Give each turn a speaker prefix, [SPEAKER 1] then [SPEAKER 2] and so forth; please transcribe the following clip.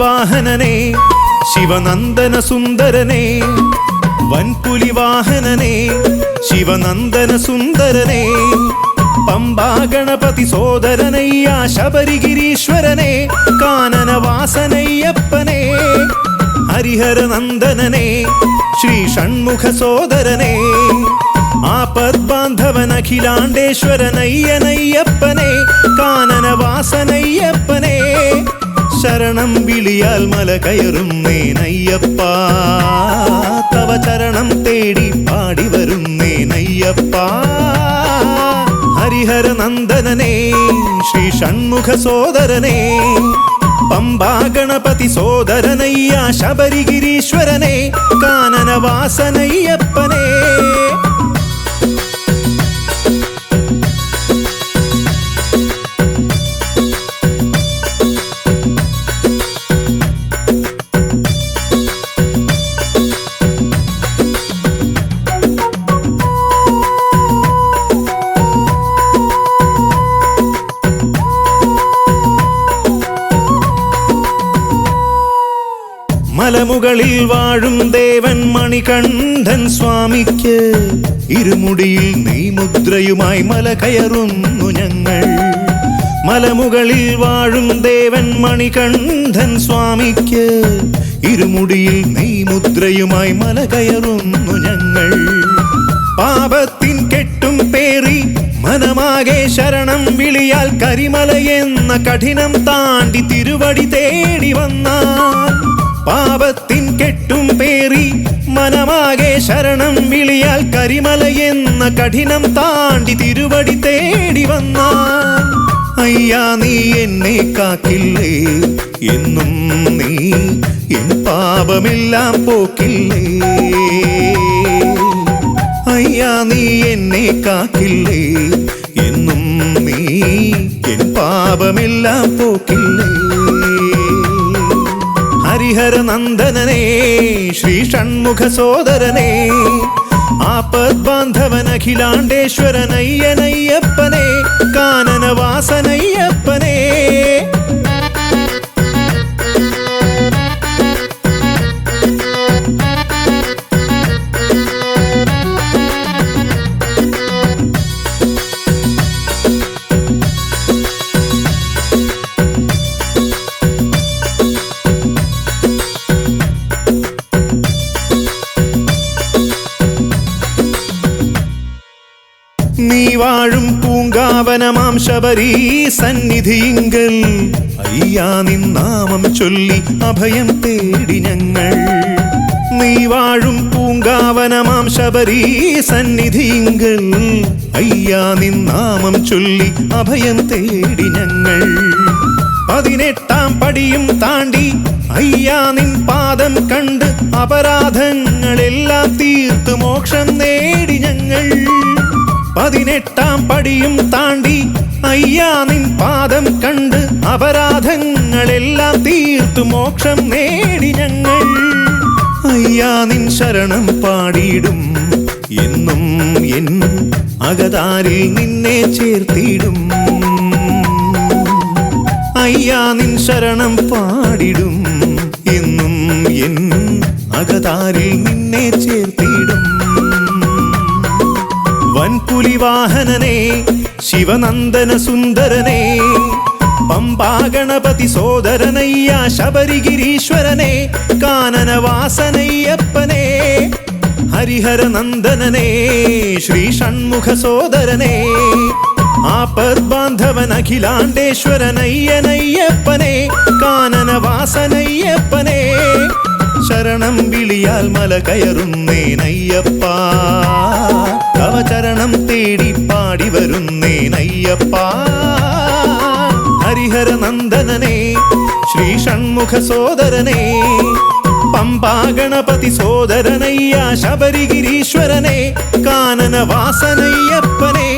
[SPEAKER 1] വൻപുലിവാഹനനെ ശിവനന്ദന സുന്ദരനെ വൻപുലിവാഹനനെ ശിവനന്ദന സുന്ദരനെ പമ്പാ ഗണപതി സോദരനയ്യ ശബരിഗിരീശ്വരനെ കാനനവാസനയ്യപ്പനെ ഹരിഹരനന്ദനനെ ശ്രീ ഷൺമുഖ സോദരനെ ആപദ്ബാന്ധവൻ അഖിലാണ്ടേശ്വരനയ്യനയ്യപ്പനെ കാനനവാസനയ്യപ്പനെ ശരണം വിളിയാൽ മല കയറുന്നേനയ്യപ്പ തവ ചരണം തേടി പാടി വരുന്നേനയ്യപ്പ ഹരിഹരനന്ദനനെ ശ്രീ ഷൺമുഖ സോദരനെ പമ്പാ ഗണപതി സോദരനയ്യ ശബരിഗിരീശ്വരനെ കാനനവാസനയ്യപ്പനെ മലമുകളിൽ വാഴും ദേവൻ മണികണ്ഠൻ സ്വാമിക്ക് ഇരുമുടിയിൽ നെയ്മുദ്രയുമായി മല കയറുന്നു ഞങ്ങൾ. മലമുകളിൽ വാഴും ദേവൻ മണികണ്ഠൻ സ്വാമിക്ക് ഇരുമുടിയിൽ നെയ്മുദ്രയുമായി മല കയറുന്നു ഞങ്ങൾ. പാപത്തിൻ കെട്ടും പേറി മനമാകെ ശരണം വിളിയാൽ കരിമലയെന്ന കഠിനം താണ്ടി തിരുവടി തേടി വന്നാൽ പാപത്തിൻ കെട്ടും പേറി മനമാകെ ശരണം വിളിയാൽ കരിമലയെന്ന കഠിനം താണ്ടി തിരുവടി തേടി വന്നാൽ അയ്യാ നീ എന്നെ കാക്കില്ലേ എന്നും നീ എൻ പാപമെല്ലാം പോക്കില്ലേ അയ്യാ നീ എന്നെ കാക്കില്ലേ എന്നും നീ എൻ പാപമെല്ലാം പോക്കില്ലേ ഹരിഹരനന്ദനനെ ശ്രീ ഷൺമുഖ സോദരനെ ആപദ്ബാന്ധവൻ അഖിലാണ്ടേശ്വരനയ്യനയ്യപ്പനെ കാനനവാസനയ്യപ്പനെ നീ വാഴും പൂങ്കാവനമാം ശബരീ സന്നിധിയിങ്കൽ അയ്യാ നിൻ നാമം ചൊല്ലി അഭയം തേടി ഞങ്ങൾ. നീ വാഴും പൂങ്കാവനമാം ശബരീ സന്നിധിയിങ്കൽ അയ്യാ നിൻ നാമം ചൊല്ലി അഭയം തേടി ഞങ്ങൾ. 18 പടിയും താണ്ടി അയ്യാ നിൻ പാദം കണ്ട് അപരാധങ്ങളെല്ലാം തീർത്ത് മോക്ഷം നേടി ഞങ്ങൾ. 18 പടിയും താണ്ടി അയ്യാ നിൻ പാദം കണ്ട് അപരാധങ്ങളെല്ലാം തീർത്തു മോക്ഷം നേടി ഞങ്ങൾ. അയ്യാ നിൻ ശരണം പാടിയിടും എന്നും എൻ അകതാരിൽ നിന്നെ ചേർത്തിടും. അയ്യാ നിൻ ശരണം പാടിടും എന്നും എൻ അകതാരിൽ നിന്നെ ചേർത്തിടും. വൻപുലിവാഹനനെ ശിവനന്ദന സുന്ദരനെ പമ്പാ ഗണപതി സോദരനയ്യ ശബരിഗിരീശ്വരനെ കാനനവാസനയ്യപ്പനെ ഹരിഹരനന്ദനനെ ശ്രീ ഷൺമുഖ സോദരനെ ആപദ്ബാന്ധവൻ അഖിലാണ്ടേശ്വരനയ്യനയ്യപ്പനെ കാനനവാസനയ്യപ്പനെ ശരണം വിളിയാൽ മല കയറുന്നേനയ്യപ്പ തവ ചരണം തേടി പാടി വരുന്നേനയ്യപ്പ ഹരിഹരനന്ദനനെ ശ്രീ ഷൺമുഖ സോദരനെ പമ്പാ ഗണപതി സോദരനയ്യ ശബരിഗിരീശ്വരനെ കാനനവാസനയ്യപ്പനെ